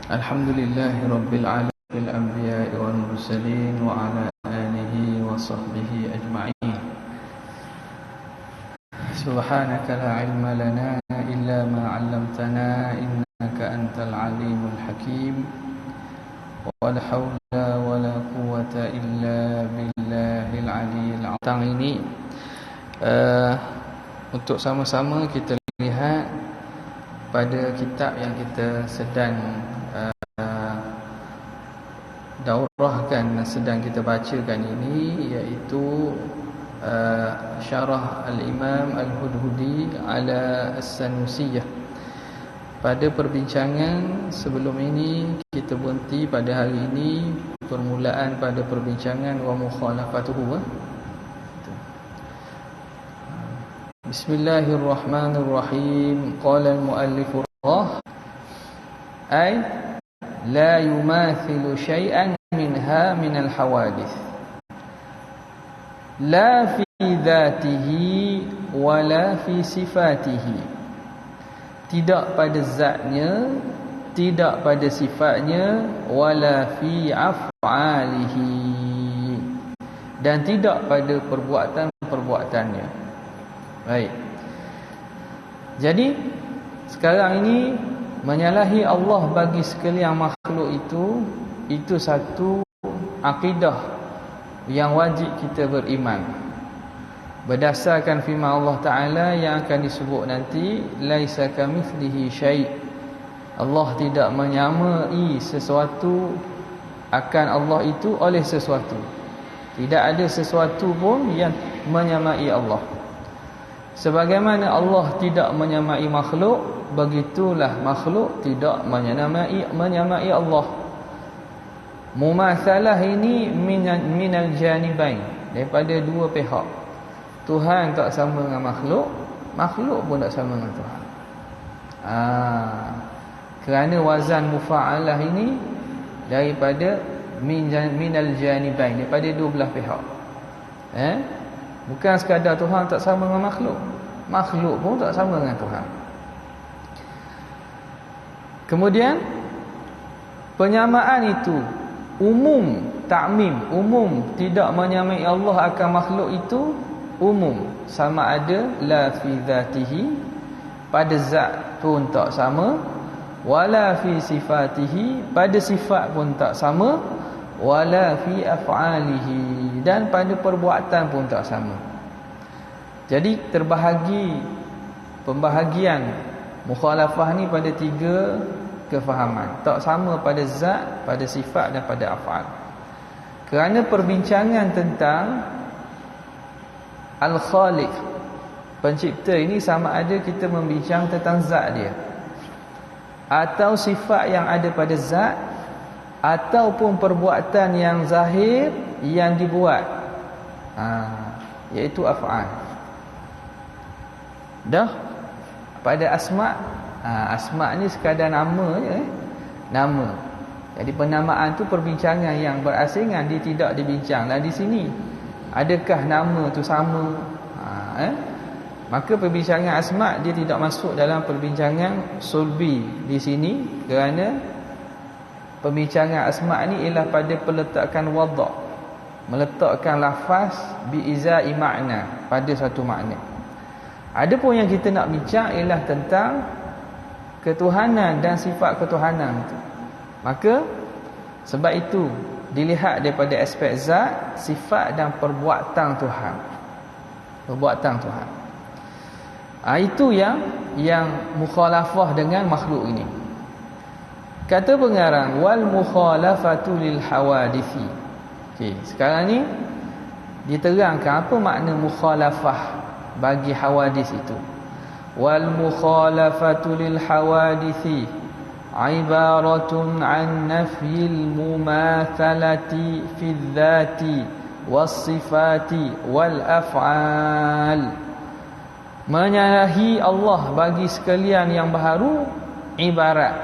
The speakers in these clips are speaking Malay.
Alhamdulillahi Rabbil Alamin Anbiya'i wal Mursalin wa ala alihi wa sahbihi ajma'in. Subhanaka la ilma lana illa ma 'allamtana innaka antal alimul hakim. Wa la hawla wa la quwwata illa billahil aliyyil 'azim. Ini untuk sama-sama kita lihat pada kitab yang kita sedang daurahkan, sedang kita bacakan ini, iaitu Syarah Al-Imam Al-Hudhudi ala As-Sanusiyah. Pada perbincangan sebelum ini kita berhenti pada hari ini permulaan pada perbincangan wa mukhalafatuhu. Bismillahirrahmanirrahim. Qala al-muallif ay la yumathilu syai'an minha minal hawadith la fi dhatihi wa la fi sifatihi, tidak pada zatnya, tidak pada sifatnya, wala fi af'alihi, dan tidak pada perbuatan-perbuatannya. Baik. Jadi sekarang ini menyalahi Allah bagi sekalian makhluk itu satu akidah yang wajib kita beriman. Berdasarkan firman Allah Ta'ala yang akan disebut nanti, laisa kamitslihi syai'. Allah tidak menyamai sesuatu akan Allah itu oleh sesuatu. Tidak ada sesuatu pun yang menyamai Allah. Sebagaimana Allah tidak menyamai makhluk, begitulah makhluk tidak menyamai Allah. Mumatsalah ini minal janibain, daripada dua pihak. Tuhan tak sama dengan makhluk, makhluk pun tak sama dengan Tuhan. Kerana wazan mufa'alah ini daripada minal janibain, daripada dua belah pihak. Bukan sekadar Tuhan tak sama dengan makhluk, makhluk pun tak sama dengan Tuhan. Kemudian penyamaan itu umum, ta'mim, umum, tidak menyamai Allah akan makhluk itu umum, sama ada la fi dhatihi, pada zat pun tak sama, wala fi sifatihi, pada sifat pun tak sama, wala fi af'alihi, dan pada perbuatan pun tak sama. Jadi terbahagi pembahagian mukhalafah ni pada tiga kefahaman. Tak sama pada zat, pada sifat dan pada af'al. Kerana perbincangan tentang Al-Khaliq, pencipta ini, sama ada kita membincang tentang zat dia, atau sifat yang ada pada zat, ataupun perbuatan yang zahir yang dibuat, iaitu af'al. Dah pada asma', asma' ni sekadar nama je, nama. Jadi penamaan tu perbincangan yang berasingan, dia tidak dibincanglah di sini. Adakah nama tu sama? Maka perbincangan asma' dia tidak masuk dalam perbincangan sulbi di sini, kerana pembincangan asma' ni ialah pada peletakan wada', meletakkan lafaz biizai makna, pada satu makna. Adapun yang kita nak bincang ialah tentang ketuhanan dan sifat ketuhanan itu. Maka sebab itu dilihat daripada aspek zat, sifat dan perbuatan Tuhan. Perbuatan Tuhan. Itu yang mukhalafah dengan makhluk ini. Kata pengarang, wal mukhalafatu lil hawadithi. Okey, sekarang ni diterangkan apa makna mukhalafah bagi hawadis itu. Wal mukhalafatu lil hawadithi ibaratun an nafyil mumathalati fi dhati was sifati wal af'al. Menyalahi Allah bagi sekalian yang baharu ibarat,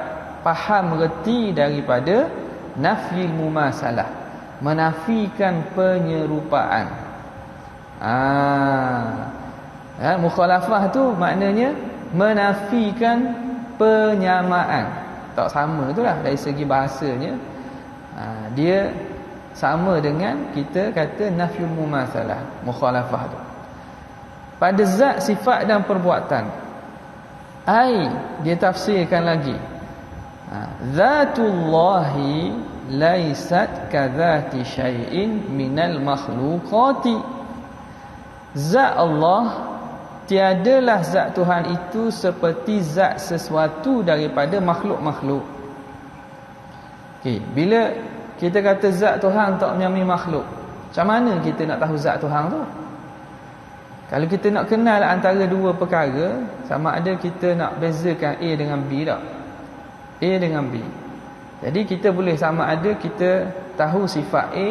faham reti daripada nafyil mumasalah, menafikan penyerupaan. Mukhalafah tu maknanya menafikan penyamaan. tak sama itulah dari segi bahasanya. Dia sama dengan kita kata nafyul mumatsalah, mukhalafah tu. Pada zat, sifat dan perbuatan. Dia tafsirkan lagi. Zatullahi laisat kadzati syai'in minal makhluqati. Zat Allah, tiadalah zat Tuhan itu seperti zat sesuatu daripada makhluk-makhluk. Bila kita kata zat Tuhan tak menyamai makhluk, macam mana kita nak tahu zat Tuhan tu? Kalau kita nak kenal antara dua perkara, sama ada kita nak bezakan A dengan B tak? A dengan B. Jadi kita boleh sama ada kita tahu sifat A,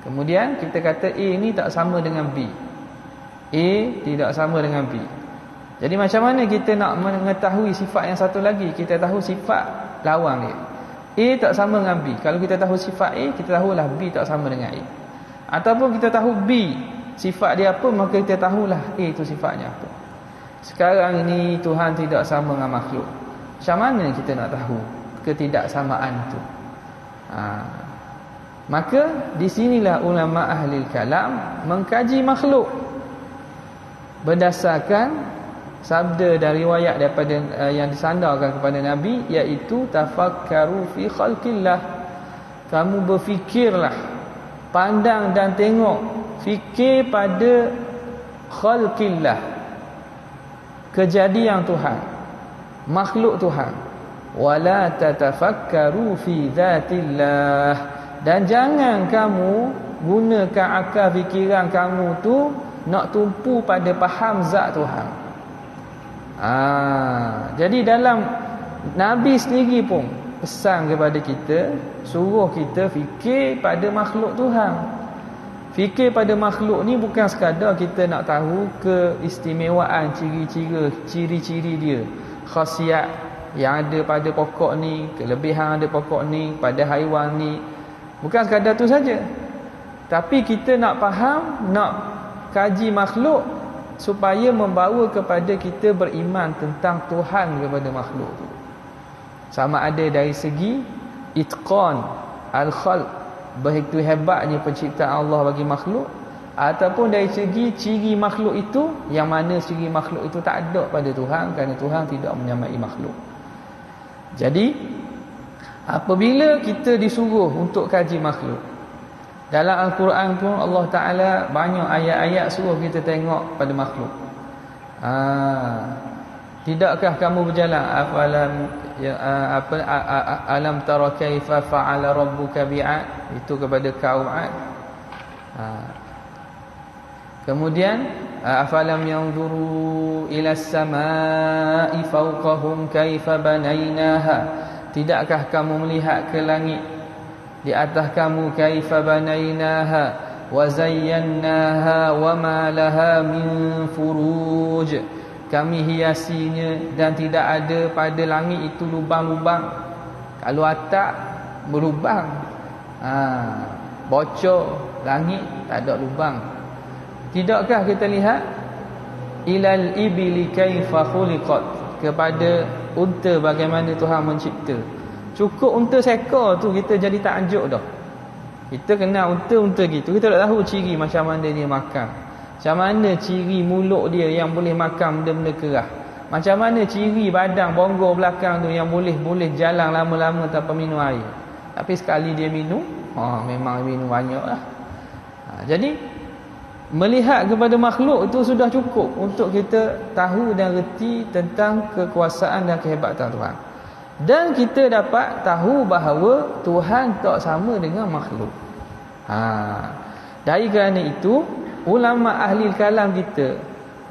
kemudian kita kata A ni tak sama dengan B, A tidak sama dengan B. Jadi macam mana kita nak mengetahui sifat yang satu lagi? Kita tahu sifat lawan dia. A tak sama dengan B. Kalau kita tahu sifat A, kita tahulah B tak sama dengan A. Ataupun kita tahu B, sifat dia apa, maka kita tahulah A itu sifatnya apa. Sekarang ni Tuhan tidak sama dengan makhluk. Macam mana kita nak tahu ketidaksamaan tu? Maka di sinilah ulama ahli kalam mengkaji makhluk berdasarkan sabda dan riwayat daripada yang disandarkan kepada Nabi, iaitu tafakkaru fi khalqillah. Kamu berfikirlah, pandang dan tengok, fikir pada khalqillah, kejadian Tuhan, makhluk Tuhan. Wala tatafakkaru fi dzatillah, dan jangan kamu gunakan akal fikiran kamu tu nak tumpu pada faham zat Tuhan. Jadi dalam Nabi sendiri pun pesan kepada kita, suruh kita fikir pada makhluk Tuhan. Fikir pada makhluk ni bukan sekadar kita nak tahu keistimewaan, ciri-ciri dia, khasiat yang ada pada pokok ni, kelebihan ada pokok ni pada haiwan ni. Bukan sekadar tu saja. Tapi kita nak faham, nak kaji makhluk supaya membawa kepada kita beriman tentang Tuhan kepada makhluk tu. Sama ada dari segi itqan al-khalq, begitu hebatnya penciptaan Allah bagi makhluk, ataupun dari segi ciri makhluk itu, yang mana ciri makhluk itu tak ada pada Tuhan, kerana Tuhan tidak menyamai makhluk. Jadi apabila kita disuruh untuk kaji makhluk, dalam Al-Quran pun Allah Ta'ala banyak ayat-ayat suruh kita tengok pada makhluk. Tidakkah kamu berjalan, alam tara kaifa fa'ala rabbuka bi'ad, itu kepada kaum 'Ad. Kemudian afalam yanzuru ila as-samaa'i fawqahum kaifa banainaha, tidakkah kamu melihat ke langit di atas kamu, kaifa banainaha wa zayyannaha wa ma laha min furuj, kami hiasinya dan tidak ada pada langit itu lubang-lubang. Kalau atap berlubang, bocor, langit tak ada lubang. Tidakkah kita lihat ilal ibli kaifa khuliqat, kepada unta bagaimana Tuhan mencipta. Cukup unta seekor tu kita jadi takjub dah. Kita kenal unta-unta gitu, kita tak tahu ciri macam mana dia makan, macam mana ciri mulut dia yang boleh makan benda-benda kerah, macam mana ciri badan bonggol belakang tu yang boleh jalan lama-lama tanpa minum air. Tapi sekali dia minum, memang minum banyak lah. Jadi melihat kepada makhluk itu sudah cukup untuk kita tahu dan reti tentang kekuasaan dan kehebatan Tuhan. Dan kita dapat tahu bahawa Tuhan tak sama dengan makhluk. Dari kerana itu, ulama ahli kalam kita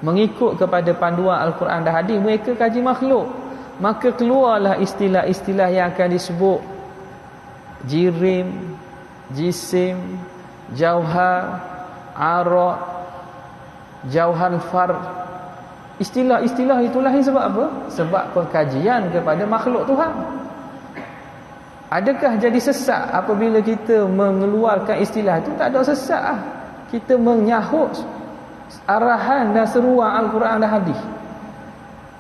mengikut kepada panduan Al-Quran dan hadis, mereka kaji makhluk. Maka keluarlah istilah-istilah yang akan disebut jirim, jisim, jauhar, arad, jauhan fard. Istilah-istilah itu lahir sebab apa? Sebab pengkajian kepada makhluk Tuhan. Adakah jadi sesat apabila kita mengeluarkan istilah itu? Tak ada sesat lah. Kita menyahut arahan dan seruan Al-Quran dan hadis.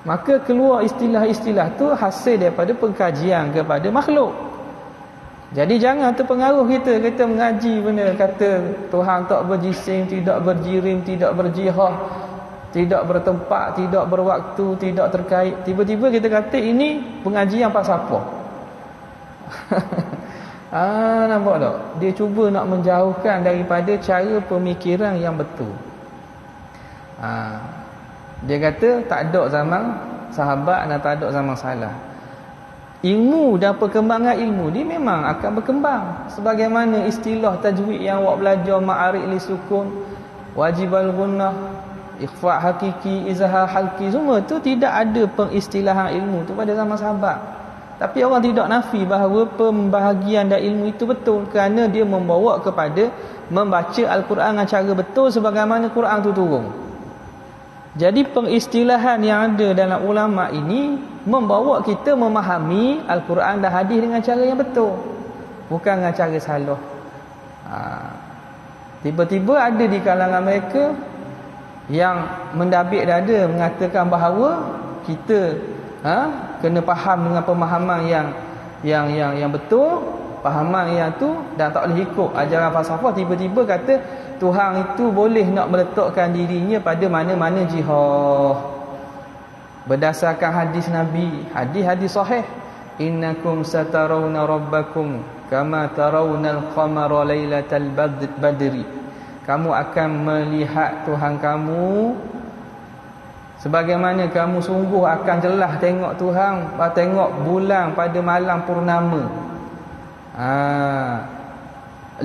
Maka keluar istilah-istilah tu hasil daripada pengkajian kepada makhluk. Jadi jangan terpengaruh kita mengaji benda kata Tuhan tak berjisim, tidak berjirim, tidak berjihah, tidak bertempat, tidak berwaktu, tidak terkait. Tiba-tiba kita kata ini pengajian pasal apa? Nampak tak? Dia cuba nak menjauhkan daripada cara pemikiran yang betul. Dia kata tak ada zaman sahabat dan tak ada zaman salah. Ilmu dan perkembangan ilmu ni memang akan berkembang. Sebagaimana istilah tajwid yang awak belajar, ma'arif li sukun, wajib al-gunnah, ikhfa' hakiki, izhar halki, semua tu tidak ada pengistilahan ilmu tu pada zaman sahabat. Tapi orang tidak nafi bahawa pembahagian dan ilmu itu betul, kerana dia membawa kepada membaca Al-Quran dengan cara betul sebagaimana Quran tu turun. Jadi pengistilahan yang ada dalam ulama ini membawa kita memahami Al-Quran dan hadis dengan cara yang betul, bukan dengan cara salah. Tiba-tiba ada di kalangan mereka yang mendabik dada mengatakan bahawa kita kena faham dengan pemahaman yang betul, fahaman yang tu, dan tak boleh ikut ajaran falsafah. Tiba-tiba kata Tuhan itu boleh nak meletakkan dirinya pada mana-mana jihah berdasarkan hadis Nabi, hadis-hadis sahih. Innakum satarawna rabbakum kama tarawnal qamara lailatal badri. Kamu akan melihat Tuhan kamu sebagaimana kamu sungguh akan jelas tengok Tuhan, tengok bulan pada malam purnama.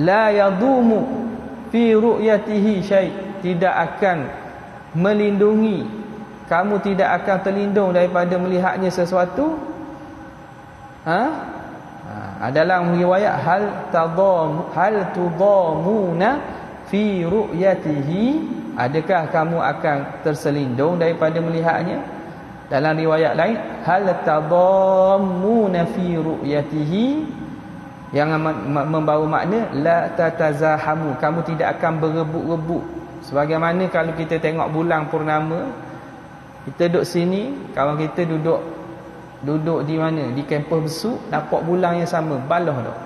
La yadumu fi ru'yatihi syai'. Tidak akan melindungi, kamu tidak akan terlindung daripada melihatnya sesuatu. Dalam riwayat hal tudamuna fi ru'yatihi, adakah kamu akan terselindung daripada melihatnya? Dalam riwayat lain hal tadammuna fi ru'yatihi, yang membawa makna la tatazahamu, kamu tidak akan berebut-rebut. Sebagaimana kalau kita tengok bulan purnama, kita duduk sini, kawan kita duduk di mana? Di kampus besuk, dapat bulan yang sama, balah dah.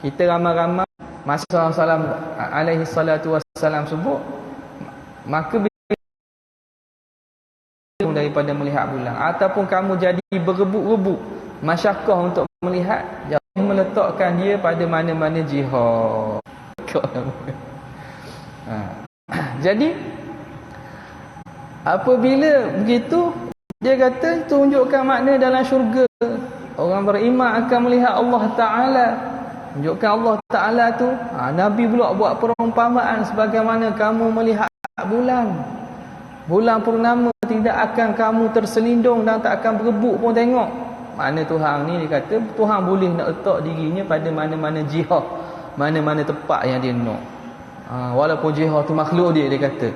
Kita ramai-ramai masa Rasulullah alaihi salatu wassalam sebut, maka daripada melihat bulan, ataupun kamu jadi berebut-rebut masyakkah untuk melihat, jangan meletakkan dia pada mana-mana jihad. Jadi apabila begitu, dia kata tunjukkan makna dalam syurga. Orang beriman akan melihat Allah Ta'ala. Tunjukkan Allah Ta'ala tu. Nabi pula buat perumpamaan sebagaimana kamu melihat bulan purnama, tidak akan kamu terselindung dan tak akan berebut pun tengok. Makna Tuhan ni, dia kata Tuhan boleh nak letak dirinya pada mana-mana jihad, mana-mana tempat yang dia nak. Walaupun jihad tu makhluk dia kata.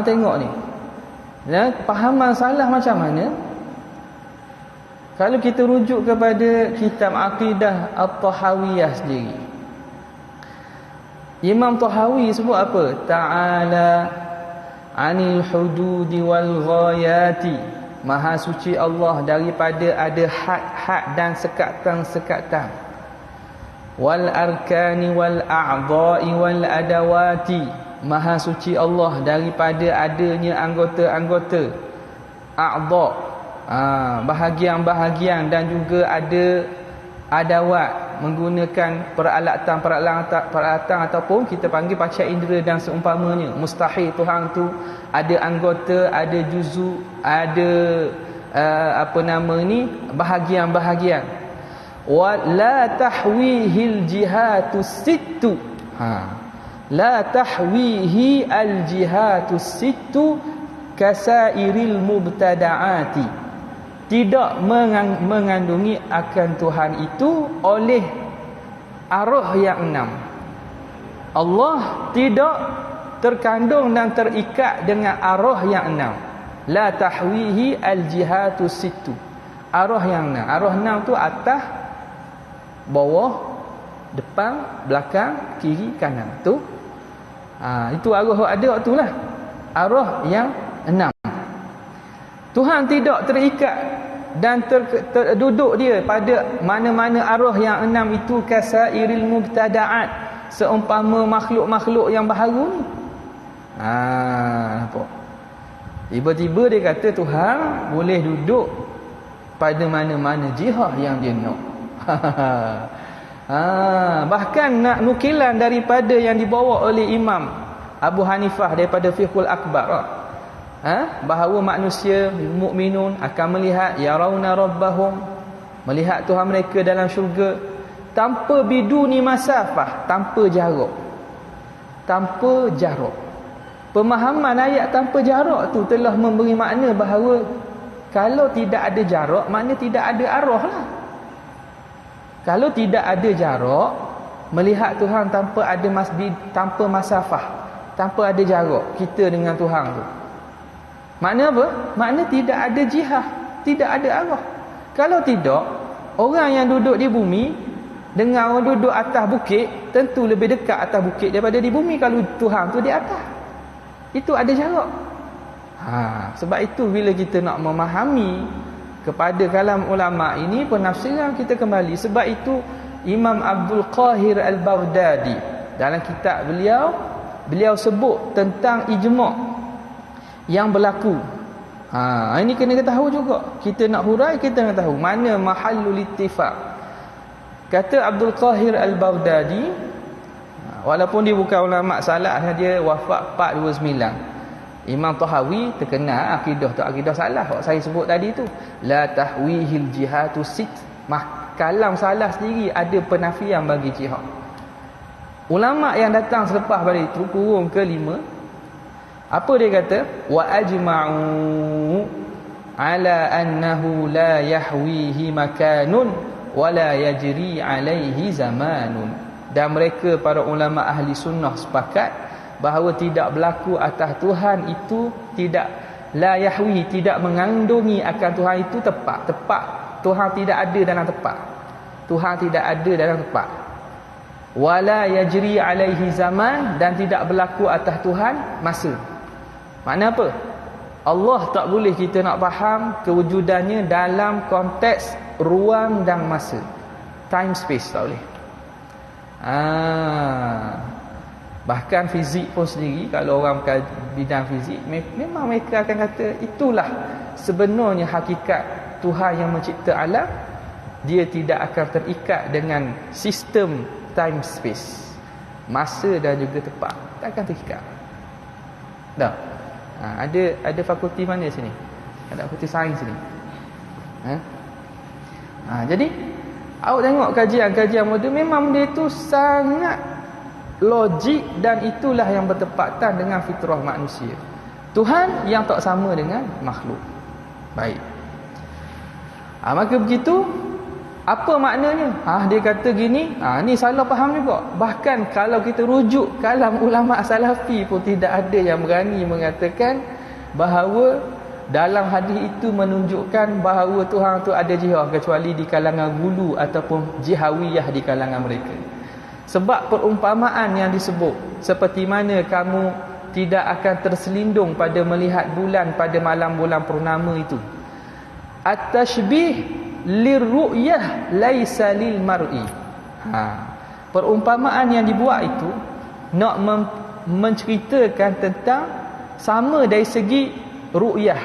Tengok ni. Ya, pahaman salah macam mana? Kalau kita rujuk kepada kitab Aqidah At-Tahawiyah sendiri, Imam Tahawi sebut apa? Ta'ala anil hududi wal ghayati. Maha suci Allah daripada ada had-had dan sekatan-sekatan. Wal arkani wal a'dha'i wal adawati. Maha suci Allah daripada adanya anggota-anggota, a'dha', bahagian-bahagian, dan juga ada adawat, menggunakan peralatan ataupun kita panggil panca indera dan seumpamanya. Mustahil Tuhan tu ada anggota, ada juzu, ada bahagian-bahagian. Wa la tahwihil jihatus sittu. La tahwihi al jihatus sittu kasairil mubtada'ati. Tidak mengandungi akan Tuhan itu oleh arah yang 6. Allah tidak terkandung dan terikat dengan arah yang 6. La tahwihi al jihatus sittu. Arah yang 6. Arah 6 tu atas, bawah, depan, belakang, kiri, kanan. Itu arah ada waktu lah. Arah yang 6. Tuhan tidak terikat dan terduduk dia pada mana-mana arwah yang 6 itu kasairil mubtada'at, seumpama makhluk-makhluk yang baharu ni. Nampak? Tiba-tiba dia kata Tuhan boleh duduk pada mana-mana jihah yang dia nak. Bahkan nak nukilan daripada yang dibawa oleh Imam Abu Hanifah daripada Fiqhul Akbar, bahawa manusia mukminun akan melihat yarawna rabbahum, melihat Tuhan mereka dalam syurga tanpa biduni masafah, tanpa jarak. Tanpa jarak. Pemahaman ayat tanpa jarak tu telah memberi makna bahawa kalau tidak ada jarak, makna tidak ada arwah lah. Kalau tidak ada jarak, melihat Tuhan tanpa ada tanpa masafah, tanpa ada jarak kita dengan Tuhan tu, makna apa? Makna tidak ada jihah, tidak ada arwah. Kalau tidak, orang yang duduk di bumi dengan orang duduk atas bukit tentu lebih dekat atas bukit daripada di bumi kalau Tuhan tu di atas. Itu ada jarak. Sebab itu bila kita nak memahami kepada kalam ulama ini, penafsiran kita kembali. Sebab itu Imam Abdul Qahir Al-Baghdadi dalam kitab beliau sebut tentang ijma' yang berlaku. Ini kena tahu juga. Kita nak hurai, kita nak tahu mana mahallul ittifaq. Kata Abdul Qahir Al-Baghdadi, walaupun dia bukan ulama salah, dia wafat 429. Imam Tahawi terkenal akidah tu akidah salah yang saya sebut tadi tu, la tahwihil jihatu sit. Kalam salah sendiri ada penafian bagi jihad. Ulama yang datang selepas pada itu kurun ke-5, apa dia kata? Wa ajma'u ala annahu la yahwihi makanun wa la yajri alaihi zamanun. Dan mereka para ulama ahli sunnah sepakat bahawa tidak berlaku atas Tuhan itu, tidak la yahwi, tidak mengandungi akan Tuhan itu tepat. Tuhan tidak ada dalam tepat. Tuhan tidak ada dalam tepat. Wala yajri alaihi zaman, dan tidak berlaku atas Tuhan masa. Makna apa? Allah tak boleh kita nak faham kewujudannya dalam konteks ruang dan masa. Time space tak boleh. Bahkan fizik pun sendiri, kalau orang bidang fizik, memang mereka akan kata itulah sebenarnya hakikat Tuhan yang mencipta alam. Dia tidak akan terikat dengan sistem time space, masa dan juga tempat, tak akan terikat. Dah. Ada fakulti mana sini? Ada fakulti sains sini. Jadi awak tengok kajian-kajian moden, memang benda itu sangat logik, dan itulah yang bertepatan dengan fitrah manusia. Tuhan yang tak sama dengan makhluk. Baik. Maka begitu, apa maknanya? Dia kata gini, ni salah faham juga. Bahkan kalau kita rujuk kalam ulama salafi pun tidak ada yang berani mengatakan bahawa dalam hadis itu menunjukkan bahawa Tuhan tu ada jihad, kecuali di kalangan gulu ataupun jihawiyah di kalangan mereka. Sebab perumpamaan yang disebut, seperti mana kamu tidak akan terselindung pada melihat bulan pada malam bulan purnama itu. At-tashbih lirru'yah laisa lil mar'i. Perumpamaan yang dibuat itu nak menceritakan tentang sama dari segi ru'yah,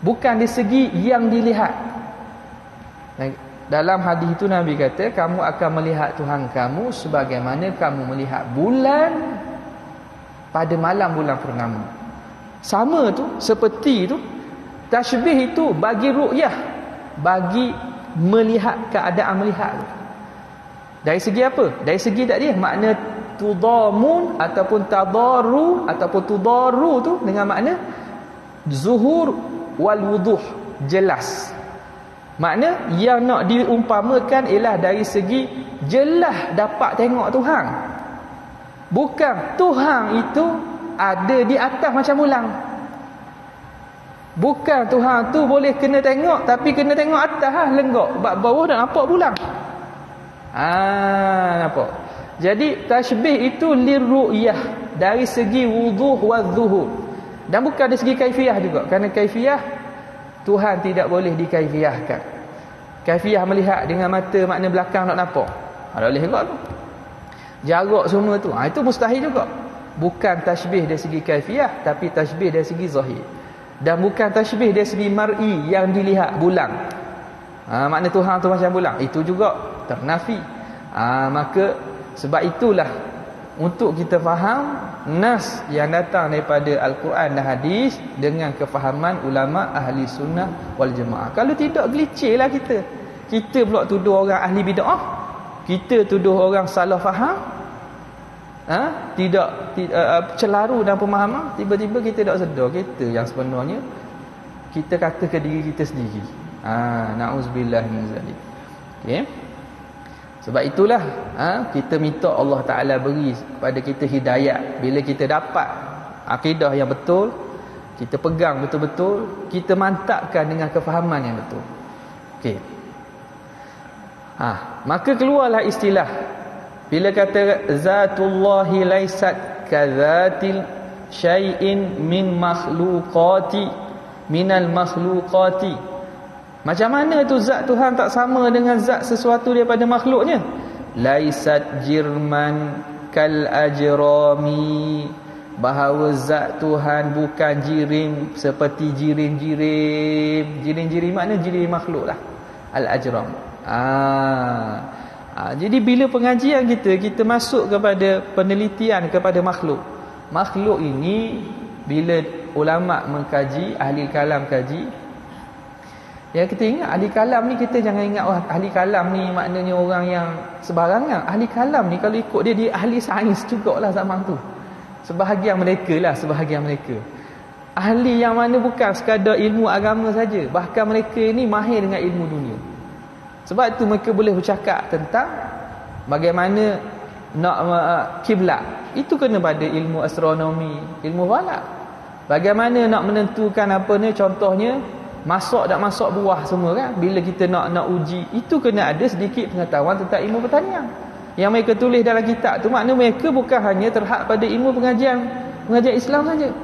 bukan dari segi yang dilihat. Dalam hadis itu Nabi kata, kamu akan melihat Tuhan kamu sebagaimana kamu melihat bulan pada malam bulan purnama. Sama tu, seperti itu. Tashbih itu bagi ru'yah, bagi melihat, keadaan melihat. Dari segi apa? Dari segi tadi makna tudamun ataupun tadaru ataupun tudaru tu dengan makna zuhur wal wuduh, jelas. Makna yang nak diumpamakan ialah dari segi jelas dapat tengok Tuhan. Bukan Tuhan itu ada di atas macam bulan. Bukan Tuhan tu boleh kena tengok, tapi kena tengok atas lenggok. Bawah dah nampak bulan. Nampak. Jadi tashbih itu lirru'yah, dari segi wuduh wa zuhur. Dan bukan dari segi kaifiyah juga. Kerana kaifiyah Tuhan tidak boleh dikaifiahkan. Kaifiah melihat dengan mata makna belakang tak nampak. Tak boleh juga tu. Jarak semua tu. Itu mustahil juga. Bukan tashbih dari segi kaifiah, tapi tashbih dari segi zahir. Dan bukan tashbih dari segi mar'i yang dilihat bulang. Makna Tuhan tu macam bulang. Itu juga ternafi. Maka sebab itulah untuk kita faham nas yang datang daripada Al-Quran dan hadis dengan kefahaman ulama ahli sunnah wal jamaah. Kalau tidak, gelicir lah kita. Kita pula tuduh orang ahli bid'ah, kita tuduh orang salah faham, tidak celaru dalam pemahaman. Tiba-tiba kita tak sedar kita yang sebenarnya kita kata ke diri kita sendiri. Na'udzubillah min zalik. Okey. Sebab itulah kita minta Allah Ta'ala beri kepada kita hidayah. Bila kita dapat akidah yang betul, kita pegang betul-betul, kita mantapkan dengan kefahaman yang betul. Okey. Maka keluarlah istilah bila kata zatullahi laisat kadzatil syai'in min makhluqati minal makhluqati. Macam mana tu zat Tuhan tak sama dengan zat sesuatu daripada makhluknya? Laisat jirman kal ajrami. Bahawa zat Tuhan bukan jirim seperti jirim-jirim. Jirim-jirim makna jirim makhluk lah. Al-ajram. Jadi bila pengajian kita masuk kepada penelitian kepada makhluk. Makhluk ini bila ulama mengkaji, ahli kalam kaji, ya kita ingat ahli kalam ni, kita jangan ingat ahli kalam ni maknanya orang yang sebarangan. Ahli kalam ni kalau ikut dia ahli sains jugalah zaman tu. Sebahagian mereka. Ahli yang mana bukan sekadar ilmu agama saja, bahkan mereka ni mahir dengan ilmu dunia. Sebab tu mereka boleh bercakap tentang bagaimana nak kiblat. Itu kena pada ilmu astronomi, ilmu falak. Bagaimana nak menentukan apa ni, contohnya masak tak masak buah semua kan. Bila kita nak uji, itu kena ada sedikit pengetahuan tentang ilmu pertanian. Yang mereka tulis dalam kitab tu, makna mereka bukan hanya terhad pada ilmu pengajian Islam saja.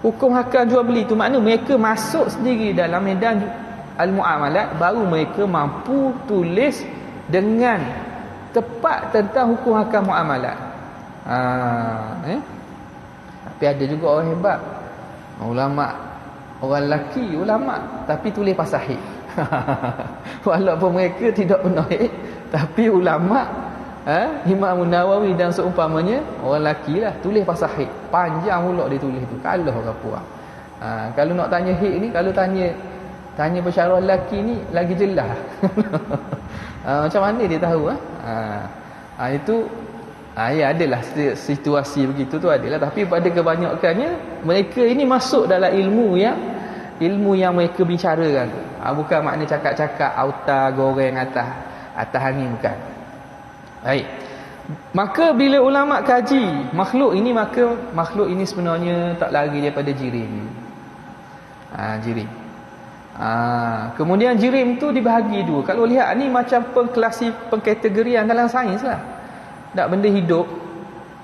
Hukum hakam jual beli tu makna mereka masuk sendiri dalam medan al-muamalat, baru mereka mampu tulis dengan tepat tentang hukum hakam muamalat. Tapi ada juga orang hebat, ulama, orang lelaki ulama tapi tulis pasal haid. Walaupun mereka tidak pernah haid, tapi ulama, Imam Nawawi dan seumpamanya, orang lelaki lah, tulis pasal haid. Panjang pula dia tulis tu, kalah orang puan. Kalau nak tanya haid ni, kalau tanya bersyarah lelaki ni lagi jelas. Macam mana dia tahu? Itu ya adalah situasi begitu tu adalah. Tapi pada kebanyakannya mereka ini masuk dalam ilmu yang mereka bicarakan. Bukan makna cakap-cakap auta goreng atas angin, bukan. Baik. Maka bila ulama kaji makhluk ini, maka makhluk ini sebenarnya tak lari daripada jirim. Jirim. Kemudian jirim tu dibahagi dua. Kalau lihat ni macam pengkategorian dalam sains lah. Tak, benda hidup.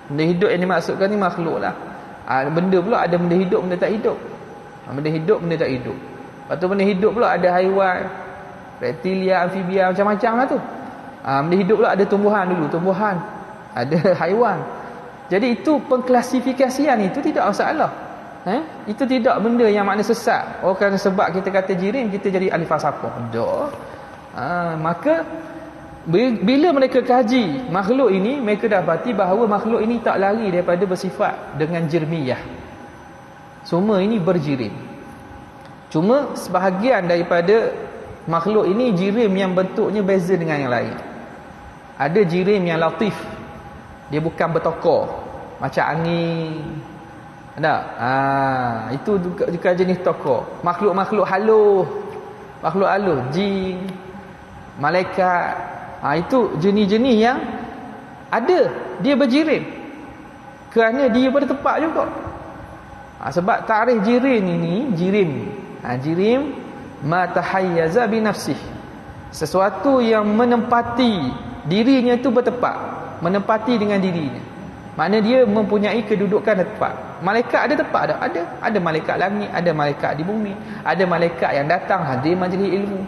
Benda hidup yang dimaksudkan ni makhluk lah. Benda pula ada benda hidup, benda tak hidup. Benda hidup, benda tak hidup. Lepas tu benda hidup pula ada haiwan, reptilia, amfibia, macam-macam lah tu. Benda hidup pula ada tumbuhan dulu, tumbuhan, ada haiwan. Jadi itu pengklasifikasian itu tidak masalah. Itu tidak benda yang makna sesat. Kerana sebab kita kata jirim, kita jadi ahli falsafah. Maka bila mereka kaji makhluk ini, mereka dapati bahawa makhluk ini tak lari daripada bersifat dengan jirmiyah. Semua ini berjirim. Cuma sebahagian daripada makhluk ini jirim yang bentuknya beza dengan yang lain. Ada jirim yang latif, dia bukan bertokor macam angin. Itu juga jenis tokor. Makhluk-makhluk halus, jin, malaikat, itu jenis-jenis yang ada, dia berjirim kerana dia pada tempat juga. Sebab tarikh jirim ini, jirim ma tahayyaza bi nafsih, sesuatu yang menempati dirinya itu bertempat, menempati dengan dirinya. Makna dia mempunyai kedudukan tempat. Malaikat ada tempat tak? Ada. Ada malaikat langit, ada malaikat di bumi, ada malaikat yang datang hadir majlis ilmu.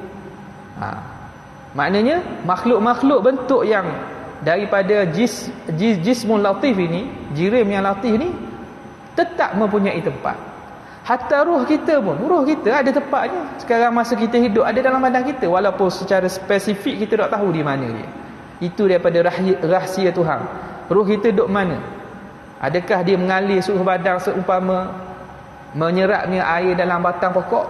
Maknanya makhluk-makhluk bentuk yang daripada jismul latif ini, jirim yang latif ni tetap mempunyai tempat. Hatta roh kita pun, roh kita ada tempatnya. Sekarang masa kita hidup ada dalam badan kita, walaupun secara spesifik kita tak tahu di mana dia. Itu daripada rahsia Tuhan. Roh kita duduk mana? Adakah dia mengalir seluruh badan seumpama menyerapnya air dalam batang pokok?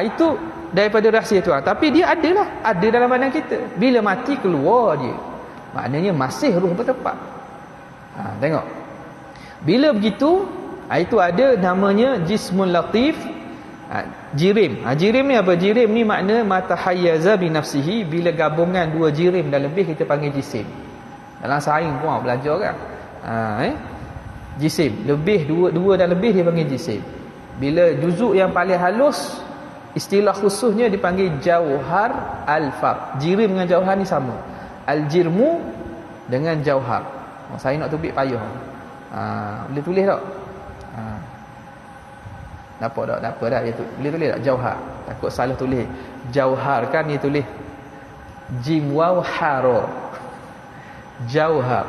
Itu daripada rahsia Tuhan. Tapi dia ada dalam badan kita. Bila mati keluar dia. Maknanya masih roh bertempat. Tengok. Bila begitu, itu ada namanya jismul latif, jirim. Jirim ni apa? Jirim ni makna matahayyaza bi nafsihi, bila gabungan dua jirim dan lebih kita panggil jisim. Dalam sains pun belajar kan. Jisim lebih, dua dan lebih dia panggil jisim. Bila juzuk yang paling halus, istilah khususnya dipanggil jauhar al-far. Jirim dengan jauhar ni sama. Al-jirmu dengan jauhar. Saya nak tubik payah. Boleh tulis tak? Nampak tak? Tak apa dah. Boleh tulis tak? Jauhar. Takut salah tulis. Jauhar kan dia tulis jim waw haro. Jauhar.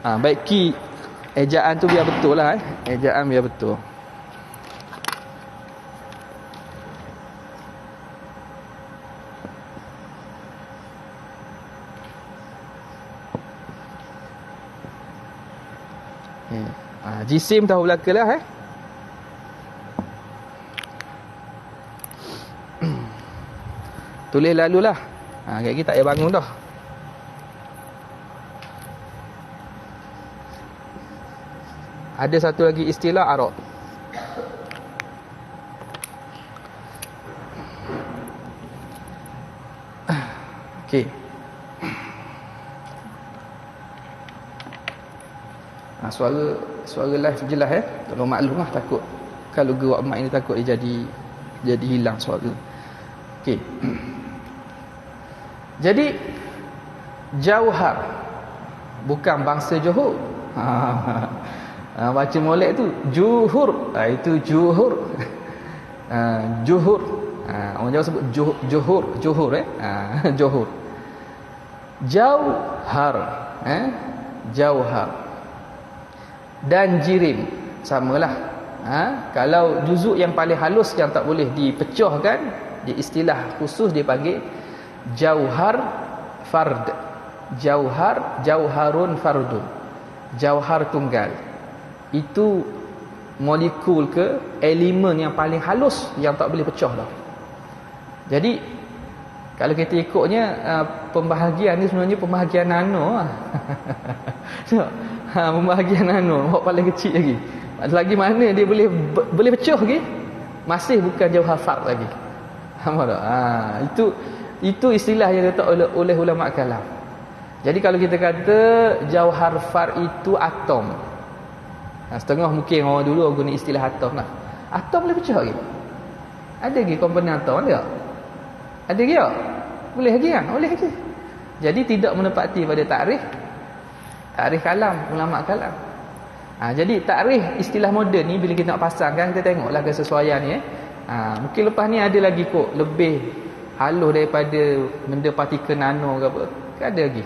Baik, ki ejaan tu biar betul lah. Ejaan biar betul. Jisim tahu belaka lah. Tulis lalulah. Kaki tak payah bangun dah. Ada satu lagi istilah arad. Okey. Suara live jelas Tolong maklum lah, takut kalau gerak mic ni takut dia jadi hilang suara. Okey. Jadi jauhar bukan bangsa Johor. Baca molek tu juhur. Itu juhur. Juhur. Orang Jawa sebut Johor. Johor Johor. Jauhar. Jauhar. Dan jirim samalah. Kalau juzuk yang paling halus yang tak boleh dipecahkan, di istilah khusus dia panggil jauhar fard. Jauharun fardun. Jauhar tunggal. Itu molekul ke elemen yang paling halus yang tak boleh pecah dah. Jadi kalau kita ikutnya pembahagian ni sebenarnya pembahagian nano. Pembahagian nano, paling kecil lagi. Lagi mana dia boleh pecah lagi? Masih bukan jauhar fard lagi. Faham tak? Itu istilah yang diletak oleh ulama kalam. Jadi kalau kita kata jauhar fard itu atom. Setengah mungkin orang dulu guna istilah atom lah. Atom boleh pecah lagi? Ada lagi komponen atom ada tak? Ada lagi tak? Boleh lagi kan? Boleh lagi. Jadi tidak menepati pada takrif kalam, ulama kalam. Jadi takrif istilah moden ni bila kita nak pasangkan, kita tengoklah kesesuaian ni. Mungkin lepas ni ada lagi kot lebih halus daripada benda partikel nano ke apa. Ada lagi.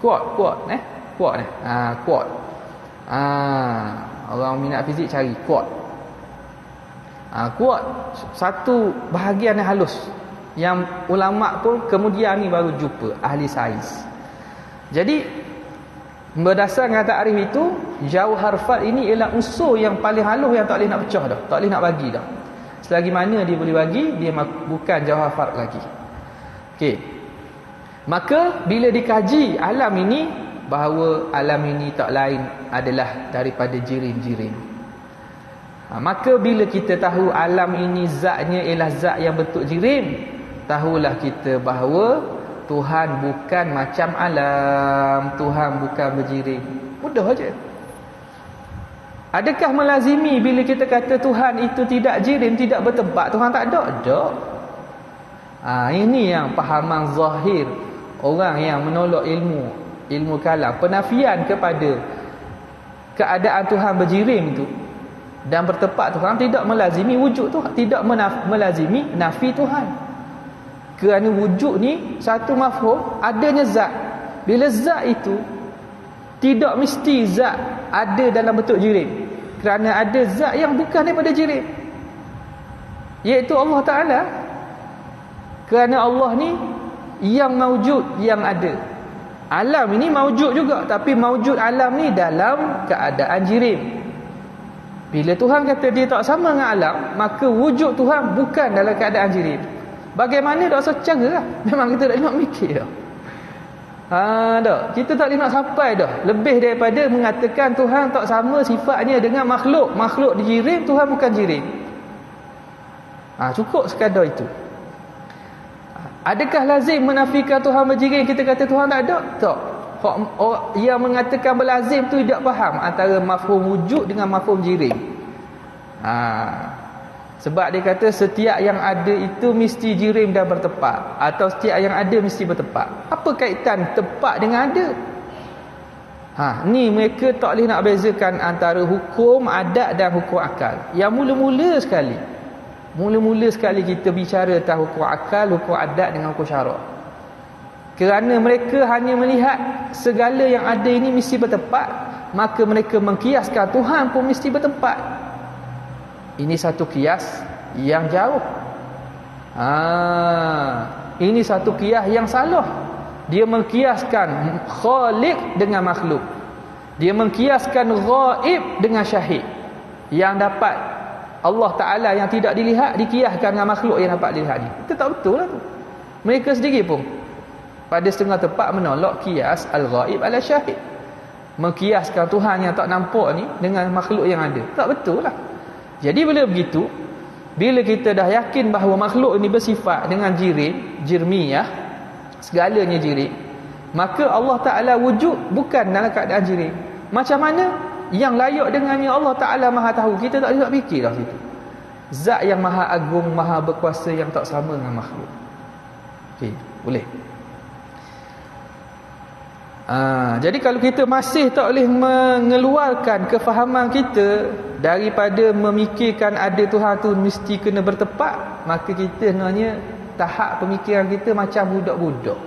Kuat ni. Kuat. Orang minat fizik cari kuat. Kuat satu bahagian yang halus yang ulama pun kemudian ni baru jumpa ahli sains. Jadi berdasarkan takrif itu, jauhar fard ini ialah unsur yang paling halus yang tak boleh nak pecah dah, tak boleh nak bagi dah. Selagi mana dia boleh bagi, dia bukan jauhar fard lagi. Okey. Maka bila dikaji alam ini, bahawa alam ini tak lain adalah daripada jirim-jirim. Maka bila kita tahu alam ini zatnya ialah zat yang bentuk jirim, tahulah kita bahawa Tuhan bukan macam alam, Tuhan bukan berjirim. Mudah aja. Adakah melazimi bila kita kata Tuhan itu tidak jirim, tidak bertempat, Tuhan tak ada? Ada. Ini yang pahaman zahir orang yang menolak ilmu kalam, penafian kepada keadaan Tuhan berjirim itu dan bertepat Tuhan, tidak melazimi wujud Tuhan, tidak melazimi nafi Tuhan. Kerana wujud ni satu mafhum, adanya zat. Bila zat itu tidak mesti zat ada dalam bentuk jirim, kerana ada zat yang bukan daripada jirim, iaitu Allah Ta'ala. Kerana Allah ni yang maujud, yang ada. Alam ini maujud juga, tapi maujud alam ni dalam keadaan jirim. Bila Tuhan kata dia tak sama dengan alam, maka wujud Tuhan bukan dalam keadaan jirim. Bagaimana dah secara lah. Memang kita tak nak mikir dah. Dah. Kita tak nak sampai dah. Lebih daripada mengatakan Tuhan tak sama sifatnya dengan makhluk. Makhluk jirim, Tuhan bukan jirim. Cukup sekadar itu. Adakah lazim menafikan Tuhan berjirim, kita kata Tuhan tak ada? Tak. Yang mengatakan berlazim tu tidak faham antara mafhum wujud dengan mafhum jirim. Sebab dia kata setiap yang ada itu mesti jirim dan bertepat, atau setiap yang ada mesti bertepat. Apa kaitan tepat dengan ada? Ni mereka tak boleh nak bezakan antara hukum adat dan hukum akal. Yang mula-mula sekali kita bicara tentang hukum akal, hukum adat dengan hukum syarak. Kerana mereka hanya melihat segala yang ada ini mesti bertepat, maka mereka mengkiaskan Tuhan pun mesti bertempat. Ini satu kias yang jauh. Ini satu kias yang salah. Dia mengkiaskan khaliq dengan makhluk. Dia mengkiaskan ghaib dengan syahid. Yang dapat Allah Ta'ala yang tidak dilihat dikiaskan dengan makhluk yang dapat dilihat ni. Itu tak betul lah tu. Mereka sendiri pun pada setengah tepat menolak kias al-ghaib ala syahid. Mengkiaskan Tuhan yang tak nampak ni dengan makhluk yang ada. Tak betul lah. Jadi bila begitu, bila kita dah yakin bahawa makhluk ini bersifat dengan jirim, jirmiyah, segalanya jirim, maka Allah Ta'ala wujud bukan dalam keadaan jirim. Macam mana? Yang layak dengannya Allah Ta'ala maha tahu. Kita tak boleh nak fikir dah situ. Zat yang maha agung, maha berkuasa, yang tak sama dengan makhluk. Okey, boleh. Jadi kalau kita masih tak boleh mengeluarkan kefahaman kita daripada memikirkan ada Tuhan tu mesti kena bertepat, maka kita sebenarnya tahap pemikiran kita macam budak-budak.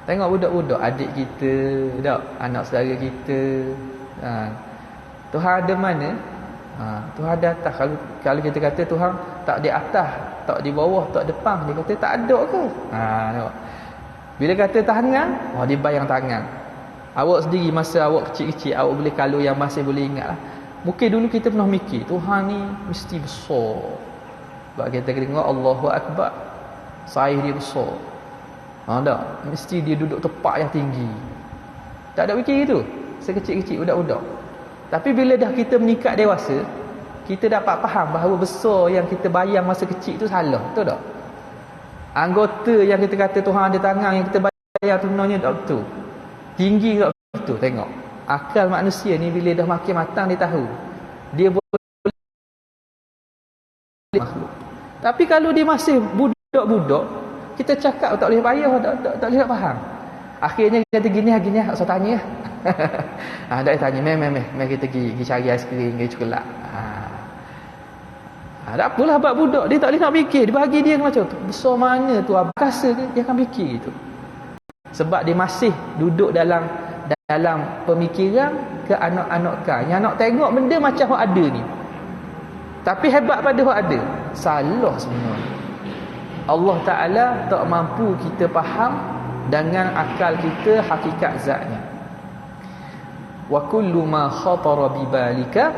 Tengok budak-budak, adik kita, tak? Anak saudara kita. Tuhan ada mana? Tuhan ada atas. Kalau kita kata Tuhan tak di atas, tak di bawah, tak depan, dia kata tak ada ke? Tengok. Bila kata tangan, dia bayang tangan. Awak sendiri masa awak kecil-kecil, awak boleh, kalau yang masih boleh ingat lah, mungkin dulu kita pernah mikir Tuhan ni mesti besar. Sebab kita tengok Allahu Akbar, saiz dia besar. Tak, mesti dia duduk tepat yang tinggi. Tak ada fikir itu sekecil-kecil budak-budak. Tapi bila dah kita meningkat dewasa, kita dapat faham bahawa besar yang kita bayang masa kecil tu salah. Betul tak? Anggota yang kita kata Tuhan ada tangan, yang kita bayang tu sebenarnya tak betul. Tinggi tak betul. Tengok, akal manusia ni bila dah makin matang, dia tahu dia boleh makhluk. Tapi kalau dia masih budak-budak, kita cakap tak boleh payah, tak boleh nak faham. Akhirnya kita kata gini, tak usah tanya. Tak boleh tanya, meh kita pergi cari aiskrim, pergi coklat. Tak apalah, bab budak dia tak boleh nak fikir. Dia bagi dia macam tu, besar mana tu, abkasa dia akan fikir gitu. Sebab dia masih duduk dalam pemikiran keanak-anakan, yang nak tengok benda macam hak ada ni. Tapi hebat pada hak ada, salah sebenarnya. Allah Ta'ala tak mampu kita faham dengan akal kita hakikat zatnya. Wa kullu ma khatara bi balika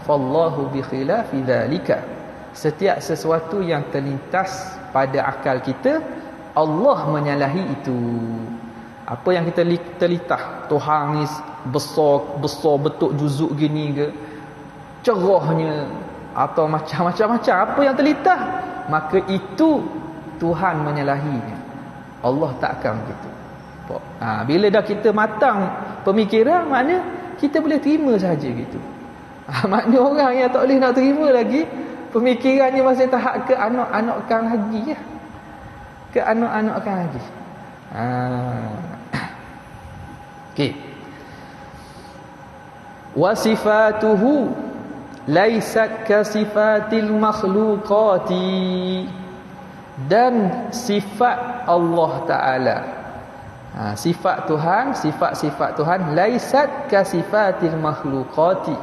fallahu bi khilafi dhalika. Setiap sesuatu yang terlintas pada akal kita, Allah menyalahi itu. Apa yang kita terlintas, Tuhan ni besar betul juzuk gini ke, cerahnya, atau macam-macam, apa yang terlintas, maka itu Tuhan menyalahinya. Allah takkan begitu. Bila dah kita matang pemikiran, makna kita boleh terima sahaja gitu. Makna orang yang tak boleh nak terima lagi, pemikirannya masih tahap ke anak-anakkan lagi ya. Ke anak-anakkan lagi. Okey. Wa sifatuhu laysat ka sifatil makhluqati, dan sifat Allah Taala, sifat Tuhan, sifat-sifat Tuhan, laysat ka sifatil makhluqati,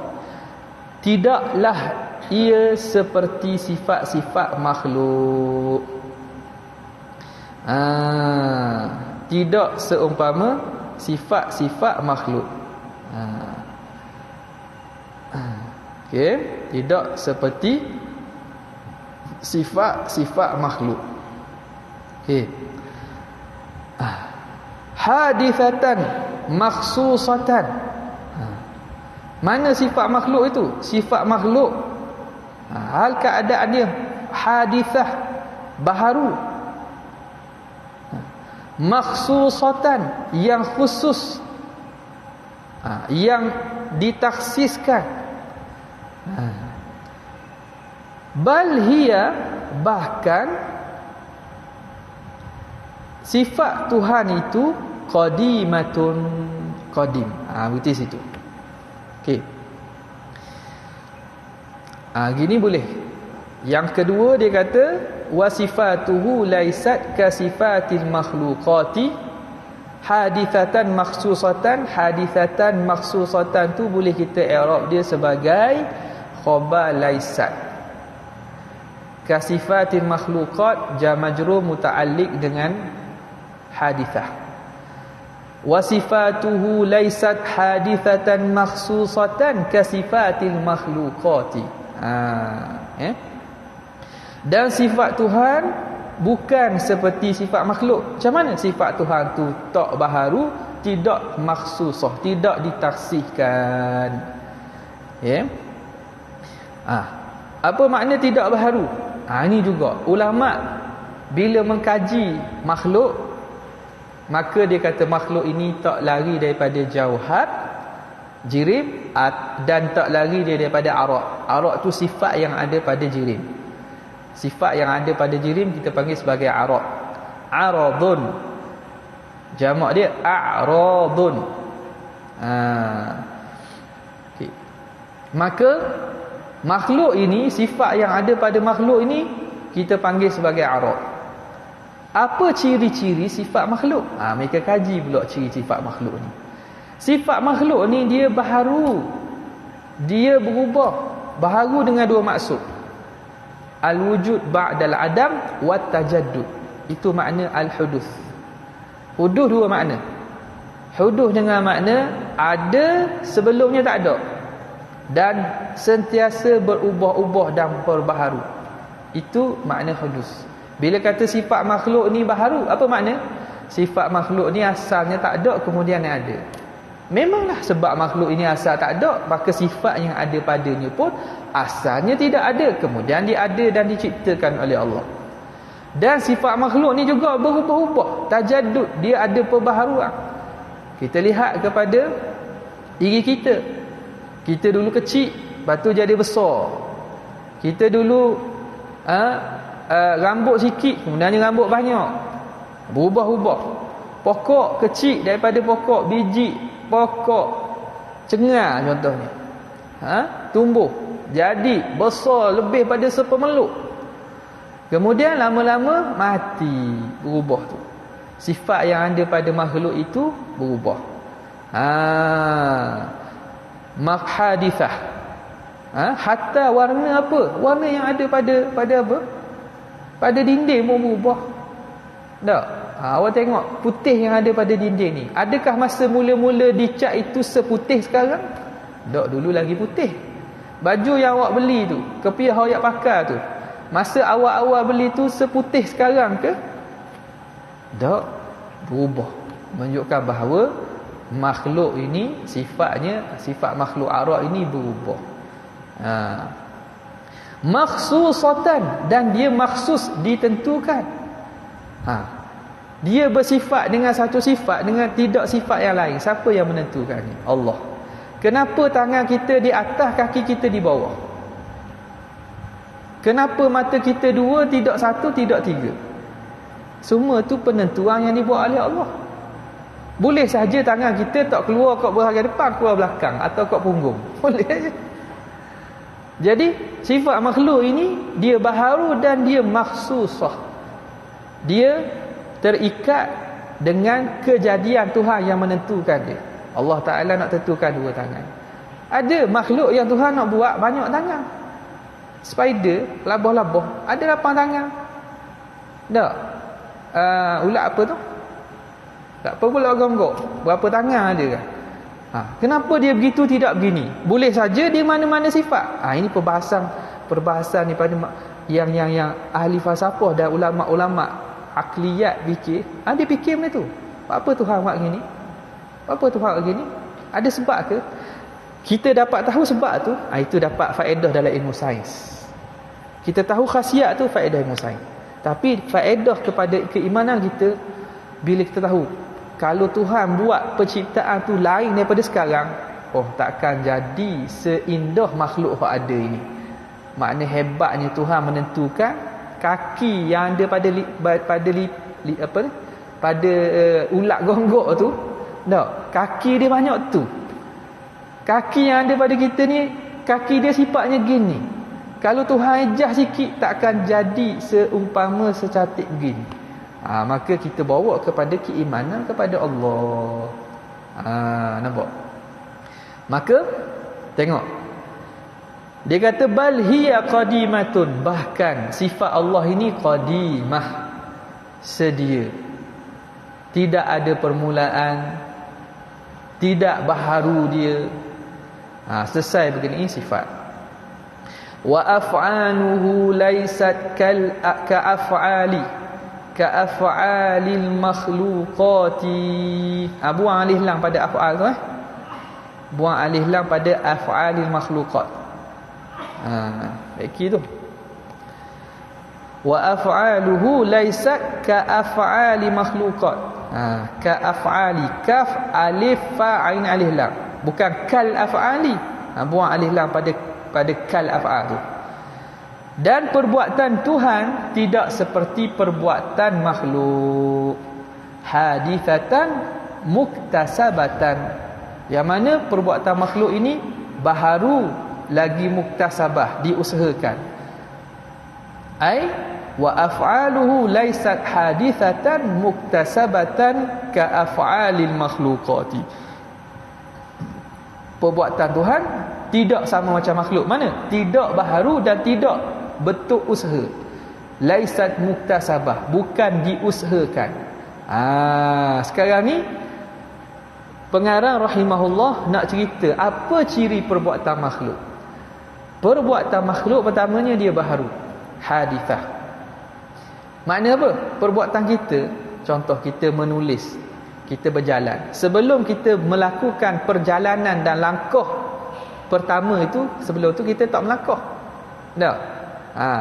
tidaklah ia seperti sifat-sifat makhluk. Tidak seumpama sifat-sifat makhluk. Okey, tidak seperti sifat-sifat makhluk. Okey. Hadithatan makhsusatan. Mana sifat makhluk itu? Sifat makhluk, hal keadaan dia hadithah, baharu. Makhsusatan, yang khusus, yang ditaksiskan. Bal hiya, bahkan sifat Tuhan itu qadimatun, qadim. Berarti situ. Okey. Gini boleh. Yang kedua dia kata wa sifatuhu laysat ka sifatil makhluqati hadithatan makhsusatan. Hadithatan makhsusatan tu boleh kita i'rab dia sebagai khabar laysat. Ka sifatil makhluqat jar majrur muta'alliq dengan hadithah. Wa sifatuhu laysat hadithatan makhsusatan ka sifatil makhluqati. Dan sifat Tuhan bukan seperti sifat makhluk. Macam mana sifat Tuhan tu tak baharu, tidak makhsusah, tidak ditaksihkan. Apa makna tidak baharu? Ini juga ulama bila mengkaji makhluk, maka dia kata makhluk ini tak lari daripada jauhar, jirim, dan tak lari daripada arak. Arak tu sifat yang ada pada jirim. Sifat yang ada pada jirim kita panggil sebagai arak. Aradun, jamak dia a'radun. Okay. Maka makhluk ini, sifat yang ada pada makhluk ini kita panggil sebagai arak. Apa ciri-ciri sifat makhluk? Mereka kaji pula ciri sifat makhluk ni. Sifat makhluk ni dia baharu, dia berubah. Baharu dengan dua maksud. Al-wujud ba'dal adam wa tajaddud. Itu makna al-hudus. Hudus dua makna. Hudus dengan makna ada sebelumnya tak ada, dan sentiasa berubah-ubah dan berbaharu. Itu makna hudus. Bila kata sifat makhluk ni baharu, apa makna? Sifat makhluk ni asalnya tak ada, kemudian ada. Memanglah sebab makhluk ini asal tak ada, maka sifat yang ada padanya pun asalnya tidak ada, kemudian dia ada dan diciptakan oleh Allah. Dan sifat makhluk ni juga berubah-ubah, tajaddud, dia ada perbaharuan. Kita lihat kepada diri kita. Kita dulu kecil, lepas tu jadi besar. Kita dulu rambut sikit, kemudian rambut banyak. Berubah-ubah. Pokok kecil daripada pokok biji, pokok cengar contohnya, tumbuh jadi besar lebih pada sepemeluk, kemudian lama-lama mati, berubah tu. Sifat yang ada pada makhluk itu berubah. Makhadithah. Hatta warna apa? Warna yang ada pada apa? Pada dinding pun berubah. Tak? Awak tengok putih yang ada pada dinding ni, adakah masa mula-mula dicat itu seputih sekarang? Tak, dulu lagi putih. Baju yang awak beli tu, kepiah awak pakai tu, masa awal-awal beli tu seputih sekarang ke? Tak, berubah. Menunjukkan bahawa makhluk ini sifatnya, sifat makhluk arak ini berubah. Makhsusatan, dan dia maksus, ditentukan. Dia bersifat dengan satu sifat, dengan tidak sifat yang lain. Siapa yang menentukannya? Allah. Kenapa tangan kita di atas, kaki kita di bawah? Kenapa mata kita dua, tidak satu, tidak tiga? Semua tu penentuan yang dibuat oleh Allah. Boleh saja tangan kita tak keluar kat bahagian depan, keluar belakang atau kat punggung. Boleh saja. Jadi sifat makhluk ini dia baharu dan dia makhsusah. Dia terikat dengan kejadian Tuhan yang menentukan dia. Allah Ta'ala nak tentukan 2 tangan. Ada makhluk yang Tuhan nak buat banyak tangan. Spider, labah-labah, ada 8 tangan. Tak? Ulat apa tu? Tak apa pula gonggok. Berapa tangan ada kan? Kenapa dia begitu tidak begini? Boleh saja dia mana-mana sifat. Ini perbahasan daripada yang ahli falsafah dan ulama-ulama akliyat fikir. Dia fikir macam tu. Apa Tuhan buat gini? Apa Tuhan buat gini? Ada sebab ke? Kita dapat tahu sebab tu, itu dapat faedah dalam ilmu sains. Kita tahu khasiat tu, faedah ilmu sains. Tapi faedah kepada keimanan kita, bila kita tahu kalau Tuhan buat penciptaan tu lain daripada sekarang, takkan jadi seindah makhluk yang ada ini. Makna hebatnya Tuhan menentukan kaki yang ada pada ulat gonggok tu, kaki dia banyak tu. Kaki yang ada pada kita ni, kaki dia sifatnya gini. Kalau Tuhan ejah sikit, takkan jadi seumpama secantik begini. Maka kita bawa kepada keimanan kepada Allah. Nampak? Maka tengok, dia kata bal hiya qadimatun, bahkan sifat Allah ini qadimah, sedia, tidak ada permulaan, tidak baharu dia. Selesai begini sifat. Wa af'anuhu laysat ka'af'alil makhluqati. Buang alif lam pada af'al tu. Buang alif lam pada af'alil makhluqat. Baik tu. Wa af'aluhu laysat ka'af'ali makhluqat. Ka'af'ali, kaf alif fa ain alif lam, bukan kal af'ali. Buang alif lam pada kal af'al tu. Dan perbuatan Tuhan tidak seperti perbuatan makhluk. Hadithatan muktasabatan, yang mana perbuatan makhluk ini baharu lagi muktasabah, diusahakan. Wa af'aluhu laysat hadithatan muktasabatan ka af'alil makhluqati. Perbuatan Tuhan tidak sama macam makhluk. Mana? Tidak baharu dan tidak bentuk usaha. Laysat muktasabah, bukan diusahakan. Sekarang ni pengarang rahimahullah nak cerita apa ciri perbuatan makhluk. Perbuatan makhluk pertamanya dia baharu, hadithah. Makna apa? Perbuatan kita, contoh kita menulis, kita berjalan. Sebelum kita melakukan perjalanan dan langkah pertama itu, sebelum tu kita tak melangkah. Tak?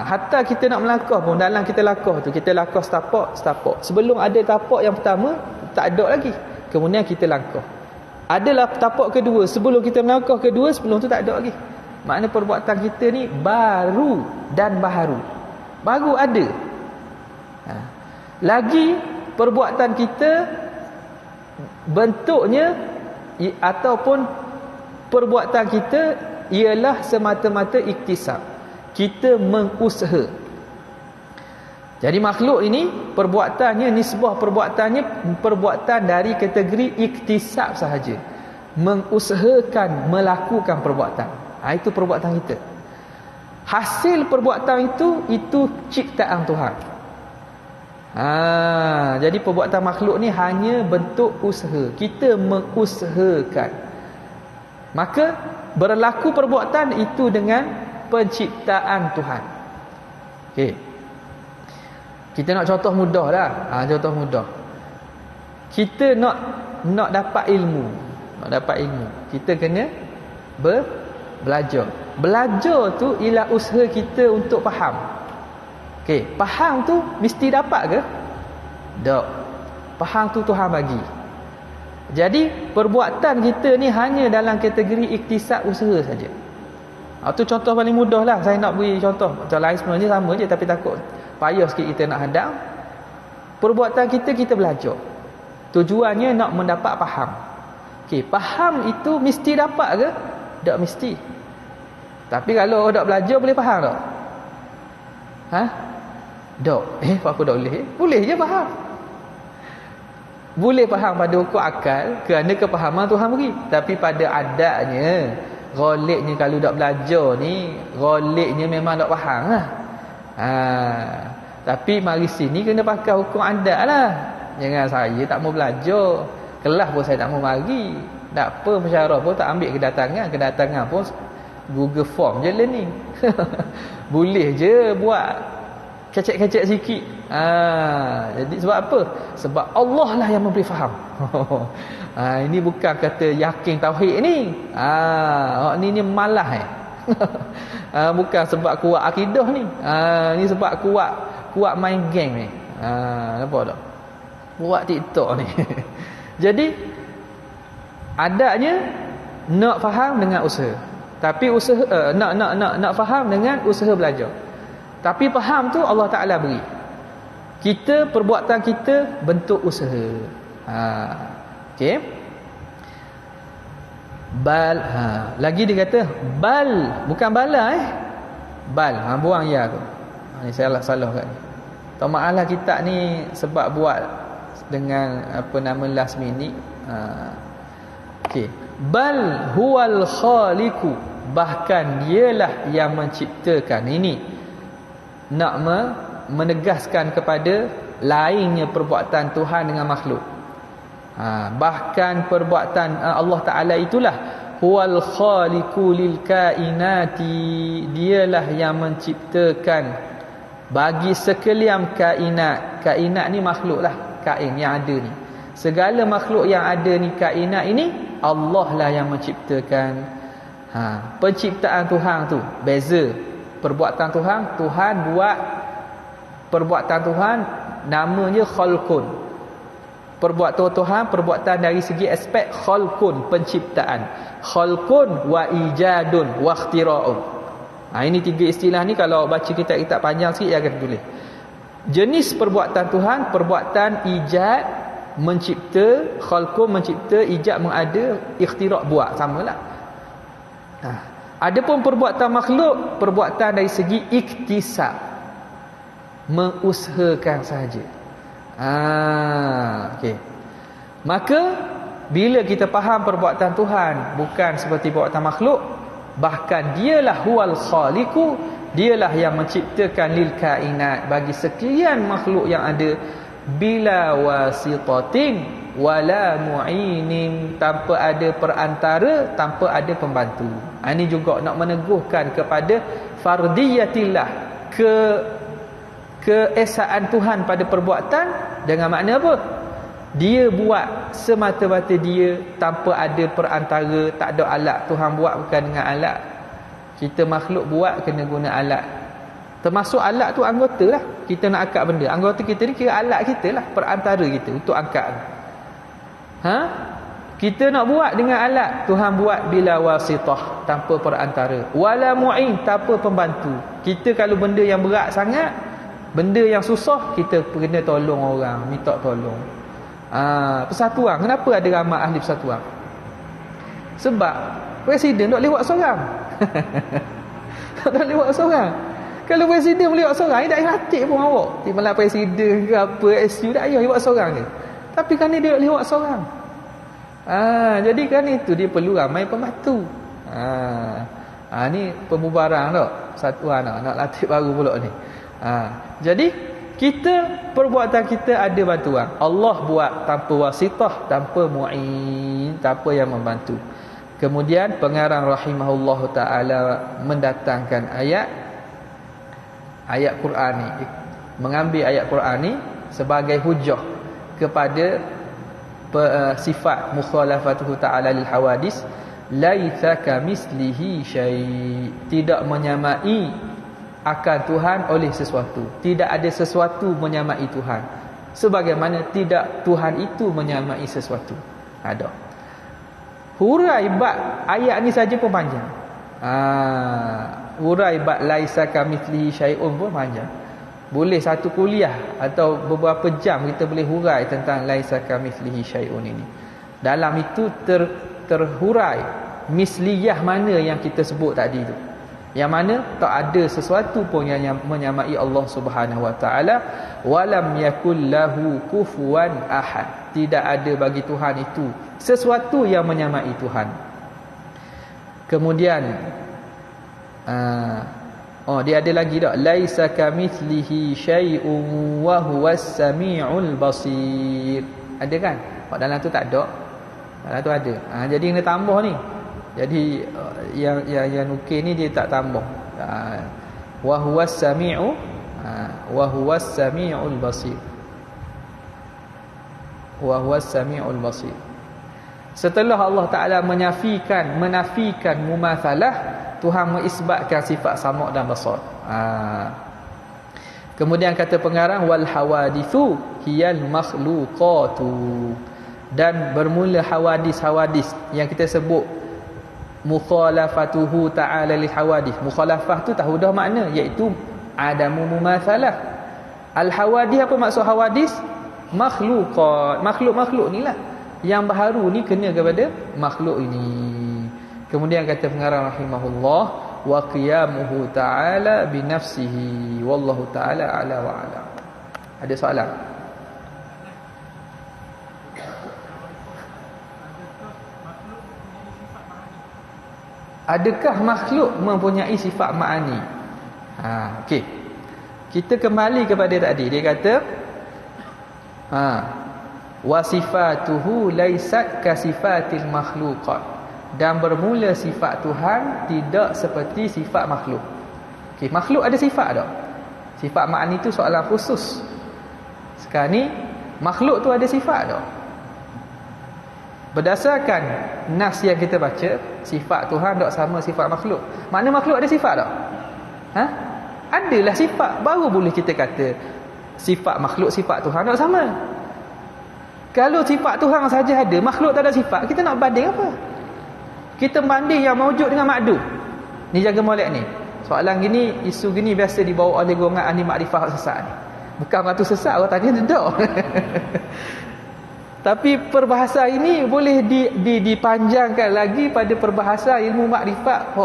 Hatta kita nak melangkah pun, dalam kita langkah tu, kita langkah setapak. Sebelum ada tapak yang pertama, tak ada lagi. Kemudian kita langkah. Adalah tapak kedua, sebelum kita melangkah kedua, sebelum tu tak ada lagi. Makna perbuatan kita ni baru dan baharu. Baru ada. Lagi perbuatan kita bentuknya ataupun perbuatan kita ialah semata-mata iktisab. Kita mengusaha. Jadi makhluk ini perbuatannya, nisbah perbuatannya perbuatan dari kategori iktisab sahaja. Mengusahakan melakukan perbuatan. Itu perbuatan kita. Hasil perbuatan itu ciptaan Tuhan. Jadi perbuatan makhluk ni hanya bentuk usaha. Kita mengusahakan. Maka berlaku perbuatan itu dengan penciptaan Tuhan. Okey. Kita nak contoh mudah lah. Contoh mudah. Kita nak dapat ilmu. Kita kena belajar. Belajar tu ialah usaha kita untuk faham. Okey, faham tu mesti dapat ke? Tak. Faham tu Tuhan bagi. Jadi perbuatan kita ni hanya dalam kategori iktisab, usaha saja. Tu contoh paling mudah lah. Saya nak beri contoh. Contoh lain sebenarnya sama je, tapi takut payah sikit kita nak hadap. Perbuatan kita belajar. Tujuannya nak mendapat faham. Okey, faham itu mesti dapat ke? Tak mesti. Tapi kalau tak belajar boleh faham tak? Ha? Tak. Apa tak boleh? Boleh je faham. Boleh faham pada ukur akal kerana kepahaman Tuhan beri. Tapi pada adatnya, ghaliknya kalau tak belajar ni, ghaliknya memang tak faham lah. Tapi mari sini kena pakai hukum adat lah. Jangan saya tak mau belajar, kelas pun saya tak mau mari. Tak apa, pensyarah pun tak ambil kedatangan pun Google Form je learning. Boleh je buat kecek-kecek sikit. Jadi sebab apa? Sebab Allah lah yang memberi faham. Ini bukan kata yakin tauhid ni. Ni malah bukan sebab kuat akidah ni. Ni sebab kuat main game ni. Nampak tak? Buat TikTok ni. Jadi adanya nak faham dengan usaha. Tapi usaha nak faham dengan usaha belajar. Tapi faham tu Allah Taala beri. Kita perbuatan kita bentuk usaha. Okey. Lagi dia kata bal, bukan bala bal. Buang ya tu. Ni saya salah kat ni. Maaflah kita ni sebab buat dengan last minute. Okey. Bal huwal khaliqu, bahkan dialah yang menciptakan. Ini nak menegaskan kepada lainnya perbuatan Tuhan dengan makhluk. Bahkan perbuatan Allah Ta'ala itulah huwal khaliqu lil kainati, dialah yang menciptakan bagi sekalian kainat. Kainat ni makhluk lah, kain yang ada ni. Segala makhluk yang ada ni, kainat ini Allah lah yang menciptakan. Penciptaan Tuhan tu beza. Perbuatan Tuhan buat perbuatan Tuhan namanya khalqun. Perbuatan Tuhan, perbuatan dari segi aspek khalqun, penciptaan. Khalqun wa ijadun wa ikhtira'un. Ini tiga istilah ni kalau baca kitab-kitab panjang sikit akan tulis. Jenis perbuatan Tuhan, perbuatan ijad, mencipta, khalqun mencipta, ijad mengada, ikhtira' buat, samalah. Adapun perbuatan makhluk, perbuatan dari segi iktisab, mengusahakan saja. Okey. Maka bila kita faham perbuatan Tuhan bukan seperti perbuatan makhluk, bahkan dialah huwal khaliqu, dialah yang menciptakan lil kainat, bagi sekian makhluk yang ada, bila wasitatin wala mu'inin, tanpa ada perantara, tanpa ada pembantu. Ini juga nak meneguhkan kepada fardiyatillah, keesaan Tuhan pada perbuatan, dengan makna apa? Dia buat semata-mata dia, tanpa ada perantara, tak ada alat. Tuhan buat bukan dengan alat. Kita makhluk buat kena guna alat. Termasuk alat tu anggota lah. Kita nak angkat benda, anggota kita ni kira alat kita lah, perantara kita untuk angkat. Kita nak buat dengan alat, Tuhan buat bila wasitah, tanpa perantara. Wala mu'in, tanpa pembantu. Kita kalau benda yang berat sangat, benda yang susah, kita kena tolong orang, minta tolong. Persatuan, kenapa ada ramai ahli persatuan? Sebab presiden tak lewat seorang. Tak lewat seorang. Kalau presiden lewat seorang, tak payah latih pun awak. Malah presiden ke apa, SU tak payah lewat seorang ni. Tapi kan dia lewat seorang. Jadi kan itu dia perlu ramai pembantu. Ni pembubaran tak? Persatuan nak latih baru pula ni. Jadi kita, perbuatan kita ada bantuan. Allah buat tanpa wasitah, tanpa mu'in, tanpa yang membantu. Kemudian pengarang rahimahullah ta'ala mendatangkan ayat Quran ni, mengambil ayat Quran ni sebagai hujah kepada sifat mukhalafatuhu ta'ala lil hawadis. Laitha kamislihi syai', tidak menyamai akan Tuhan oleh sesuatu. Tidak ada sesuatu menyamai Tuhan, sebagaimana tidak Tuhan itu menyamai sesuatu. Ada hurai bab ayat ni saja pun panjang. Hurai bab laisa kamitslihi syai'un pun panjang. boleh satu kuliah atau beberapa jam kita boleh hurai tentang laisa kamitslihi syai'un ini. Dalam itu terhurai misliyah mana yang kita sebut tadi tu. Yang mana tak ada sesuatu pun yang menyamai Allah Subhanahu wa taala, walam yakul lahu kufuwan ahad. Tidak ada bagi Tuhan itu sesuatu yang menyamai Tuhan. Kemudian dia ada lagi tak? Laisa kamitslihi syai'un wa huwas samiul basir. Ada kan? Dalam tu tak ada. Dalam tu ada. Jadi kena tambah ni. Jadi yang nukil ni dia tak tambah. Wa huwas samiu wa huwas samiul basir. Wa huwas samiul basir. Setelah Allah Taala menafikan mumatsalah, Tuhan mengisbatkan sifat sama' dan basar. Kemudian kata pengarang wal hawadithu hiyal makhluqatu. Dan bermula hawadis yang kita sebut mukhalafatuhu ta'ala lil hawadis. Mukhalafah tu tahu dah makna, iaitu adamu mumatsalah. Al hawadis, apa maksud hawadis? Makhluqat. Makhluk ni lah yang baharu ni kena kepada makhluk ini. Kemudian kata pengarang rahimahullah wa qiyamuhu ta'ala bi nafsihi wallahu ta'ala ala wa ala. Ada soalan? Adakah makhluk mempunyai sifat ma'ani? Okey. Kita kembali kepada tadi. Dia kata wa sifatuhu laysat ka sifatil makhluqat. Dan bermula sifat Tuhan tidak seperti sifat makhluk. Okey, makhluk ada sifat tak? Sifat ma'ani tu soalan khusus. Sekarang ni makhluk tu ada sifat tak? Berdasarkan nas yang kita baca, sifat Tuhan tak sama sifat makhluk. Makna makhluk ada sifat tak? Adalah sifat. Baru boleh kita kata sifat makhluk, sifat Tuhan tak sama. Kalau sifat Tuhan saja ada, makhluk tak ada sifat, kita nak banding apa? Kita banding yang mawjud dengan makdum. Ni jaga molek ni. Soalan gini, isu gini biasa dibawa oleh golongan ahli makrifah sesat ni. Bukan orang tu sesat, orang tanya tidak. Tapi perbahasa ini boleh dipanjangkan lagi pada perbahasa ilmu makrifat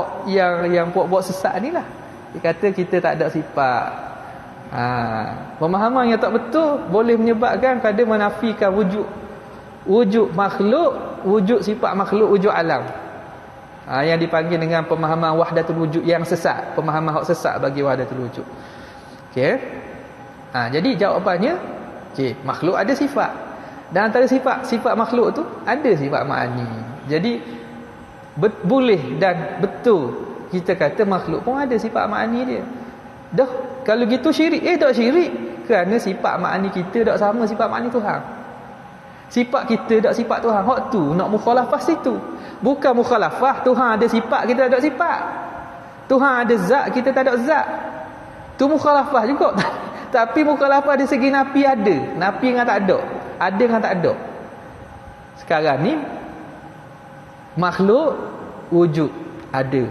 yang buat sesat ni lah. Dia kata kita tak ada sifat. Pemahaman yang tak betul boleh menyebabkan pada menafikan wujud makhluk, wujud sifat makhluk, wujud alam. Yang dipanggil dengan pemahaman wahdatul wujud yang sesat, pemahaman hak sesat bagi wahdatul wujud. Okey. Jadi jawapannya, makhluk ada sifat. Dan antara sifat makhluk tu ada sifat ma'ani. Jadi boleh dan betul kita kata makhluk pun ada sifat ma'ani dia. Dah, kalau gitu syirik. Tak syirik. Kerana sifat ma'ani kita tak sama sifat ma'ani Tuhan. Sifat kita tak sifat Tuhan. Hak tu nak mukhalafah situ. Bukan mukhalafah Tuhan ada sifat, kita tak ada sifat. Tuhan ada zat, kita tak ada zat. Tu mukhalafah juga. Tapi mukhalafah dari segi nafi ada, nafi dengan tak ada. Ada dengan tak ada. Sekarang ni makhluk wujud ada.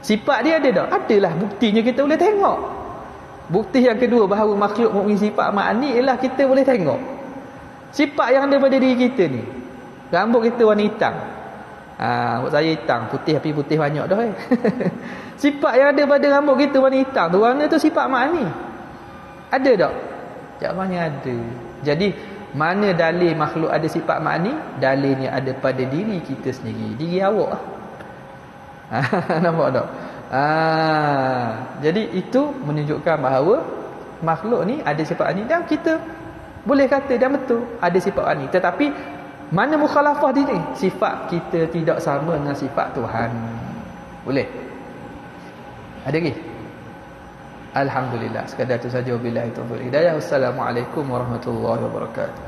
Sifat dia ada tak? Adalah, buktinya kita boleh tengok. Bukti yang kedua bahawa makhluk mempunyai sifat ma'ani ialah kita boleh tengok sifat yang ada pada diri kita ni. Rambut kita warna hitam. Rambut saya hitam, putih tapi putih banyak dah. Sifat yang ada pada rambut kita warna hitam tu, warna tu sifat ma'ani. Ada tak? Jawapannya ada. Jadi mana dalil makhluk ada sifat ma'ani? Dalilnya ada pada diri kita sendiri, diri awak lah. Nampak tak? Jadi itu menunjukkan bahawa makhluk ni ada sifat ma'ani, dan kita boleh kata dan betul ada sifat ma'ani. Tetapi mana mukhalafah diri? Sifat kita tidak sama dengan sifat Tuhan. Boleh? Ada lagi? Alhamdulillah. Sekadar itu saja. Wabillahi taufiq wal hidayah. Wassalamualaikum warahmatullahi wabarakatuh.